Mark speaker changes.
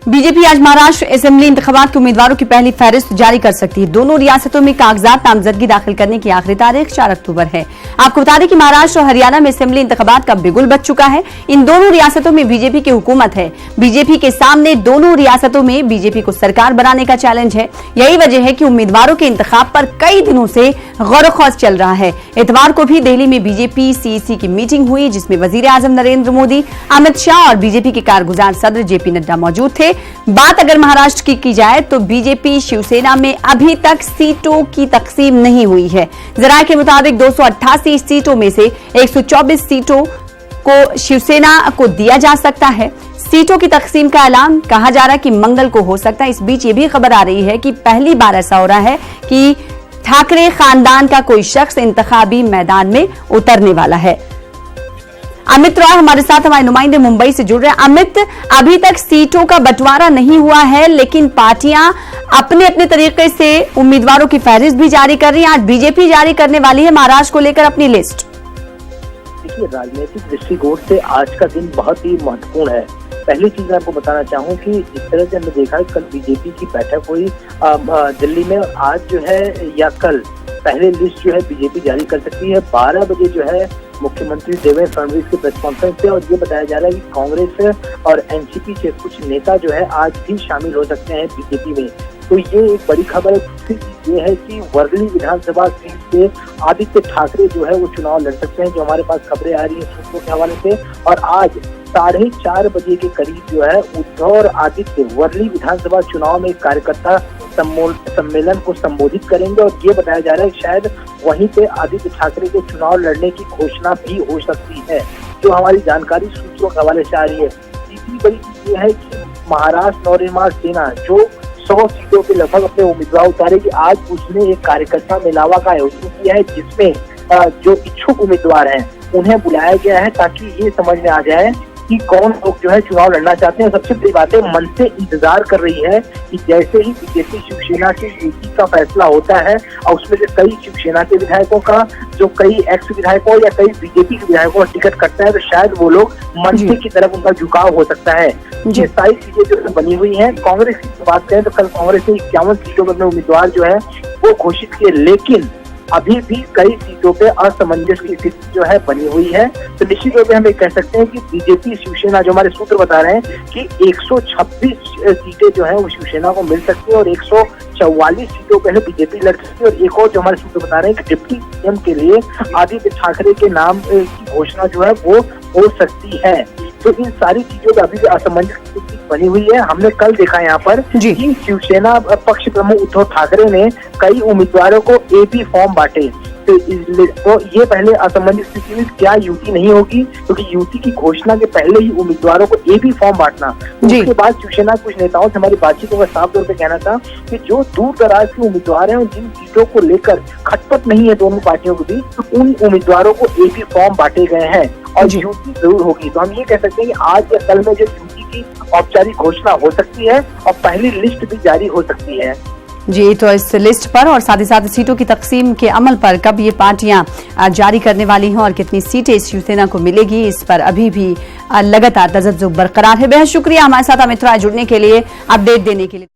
Speaker 1: BJP आज Maharashtra assembly इंतखाबात के उम्मीदवारों की पहली फहरिस्त जारी कर सकती है। दोनों रियासतों में कागजात नामजदगी दाखिल करने की आखिरी तारीख 4 अक्टूबर है। आपको बता दें कि महाराष्ट्र और हरियाणा में असेंबली इंतखाबात का बिगुल बज चुका है। इन दोनों रियासतों में बीजेपी की हुकूमत है। बीजेपी के सामने दोनों रियासतों में बीजेपी को सरकार बनाने का चैलेंज है। यही वजह है कि उम्मीदवारों के इंतखाब पर कई दिनों से गौर-ए-खौज चल रहा है। इतवार को भी दिल्ली में बीजेपी सीईसी की मीटिंग हुई, जिसमें वजीर आजम नरेंद्र मोदी, अमित शाह और बीजेपी के कारगुजार सदर जेपी नड्डा मौजूद थे। बात अगर महाराष्ट्र की जाए तो बीजेपी शिवसेना में अभी तक सीटों की तकसीम नहीं हुई है। जराये के मुताबिक 288 सीटों में से 124 सीटों को शिवसेना को दिया जा सकता है। सीटों की तकसीम का ऐलान कहा जा रहा है कि मंगल को हो सकता है। इस बीच ये भी खबर आ रही है कि पहली बार ऐसा हो रहा है कि ठाकरे खानदान का कोई शख्स इंतखाबी मैदान में उतरने वाला है। अमित रॉय हमारे साथ, हमारे नुमाइंदे मुंबई से जुड़ रहे हैं। अमित, अभी तक सीटों का बंटवारा नहीं हुआ है, लेकिन पार्टियां अपने अपने तरीके से उम्मीदवारों की फहरिस्त भी जारी कर रही हैं। आज बीजेपी जारी करने वाली है महाराष्ट्र को लेकर अपनी लिस्ट।
Speaker 2: देखिए, राजनीतिक दृष्टिकोण से आज का दिन बहुत ही महत्वपूर्ण है। पहली चीज मैं आपको बताना चाहूँ कि जिस तरह से हमने देखा कल बीजेपी की बैठक हुई दिल्ली में, आज जो है या कल पहले लिस्ट जो है बीजेपी जारी कर सकती है। 12 बजे जो है मुख्यमंत्री देवेंद्र फडणवीस के प्रेस कॉन्फ्रेंस पे, और ये बताया जा रहा है कि कांग्रेस और एनसीपी के कुछ नेता जो है आज भी शामिल हो सकते हैं बीजेपी में। तो ये एक बड़ी खबर है। दूसरी चीज ये है कि वर्ली विधानसभा सीट से आदित्य ठाकरे जो है वो चुनाव लड़ सकते हैं, जो हमारे पास खबरें आ रही है सूत्रों के हवाले से। और आज 4:30 बजे के करीब जो है उद्धव और आदित्य वर्ली विधानसभा चुनाव में कार्यकर्ता सम्मेलन को संबोधित करेंगे, और ये बताया जा रहा है कि शायद वहीं पे आदित्य ठाकरे के चुनाव लड़ने की घोषणा भी हो सकती है, जो हमारी जानकारी सूत्रों के हवाले से आ रही है। तीसरी बड़ी चीज ये है कि महाराष्ट्र नवनिर्माण सेना जो 100 सीटों पे लगभग अपने उम्मीदवार उतारेगी, आज उसने एक कार्यकर्ता मेलावा का आयोजन किया है, जिसमें जो इच्छुक उम्मीदवार हैं उन्हें बुलाया गया है, ताकि ये समझ में आ जाए कि कौन लोग जो है चुनाव लड़ना चाहते हैं। सबसे बड़ी बात है, मन से इंतजार कर रही है कि जैसे ही बीजेपी शिवसेना की युति का फैसला होता है, और उसमें से कई शिवसेना के विधायकों का, जो कई एक्स विधायकों या कई बीजेपी के विधायकों का टिकट कटता है, तो शायद वो लोग मंत्री की तरफ उनका झुकाव हो सकता है। ये सारी चीजें जो बनी हुई है। कांग्रेस की बात करें तो कल कांग्रेस ने 51 सीटों पर अपने उम्मीदवार जो है वो घोषित किए, लेकिन अभी भी कई सीटों पे असमंजस की स्थिति जो है बनी हुई है। तो निश्चित रूप से हम ये कह सकते हैं कि बीजेपी शिवसेना, जो हमारे सूत्र बता रहे हैं कि 126 सीटें जो है वो शिवसेना को मिल सकती है, और 144 सीटों पे बीजेपी लड़ सकती है। और एक और जो हमारे सूत्र बता रहे हैं कि डिप्टी सीएम के लिए आदित्य ठाकरे के नाम की घोषणा जो है वो हो सकती है। तो इन सारी चीजों में अभी भी असमंजस की स्थिति बनी हुई है। हमने कल देखा यहाँ पर कि शिवसेना पक्ष प्रमुख उद्धव ठाकरे ने कई उम्मीदवारों को एपी फॉर्म बांटे। तो ये पहले असमंजस स्थिति में क्या युति नहीं होगी, क्योंकि युति की घोषणा के पहले ही उम्मीदवारों को एपी फॉर्म बांटना। उसके बाद शिवसेना कुछ नेताओं से हमारी बातचीत में साफ तौर पे कहना था कि जो दूर दराज के उम्मीदवार हैं और जिन सीटों को लेकर खटपट नहीं है दोनों पार्टियों के बीच, तो उन उम्मीदवारों को एपी फॉर्म बांटे गए हैं और युति जरूर होगी। तो हम ये कह सकते हैं कि आज या कल में जो युति की औपचारिक घोषणा हो सकती है और पहली लिस्ट भी जारी हो सकती है।
Speaker 1: जी, तो इस लिस्ट पर और साथ ही साथ सीटों की तकसीम के अमल पर कब ये पार्टियां जारी करने वाली हैं और कितनी सीटें शिवसेना को मिलेगी, इस पर अभी भी लगातार तजज्जुब बरकरार है। बेहद शुक्रिया हमारे साथ अमित रॉय जुड़ने के लिए, अपडेट देने के लिए।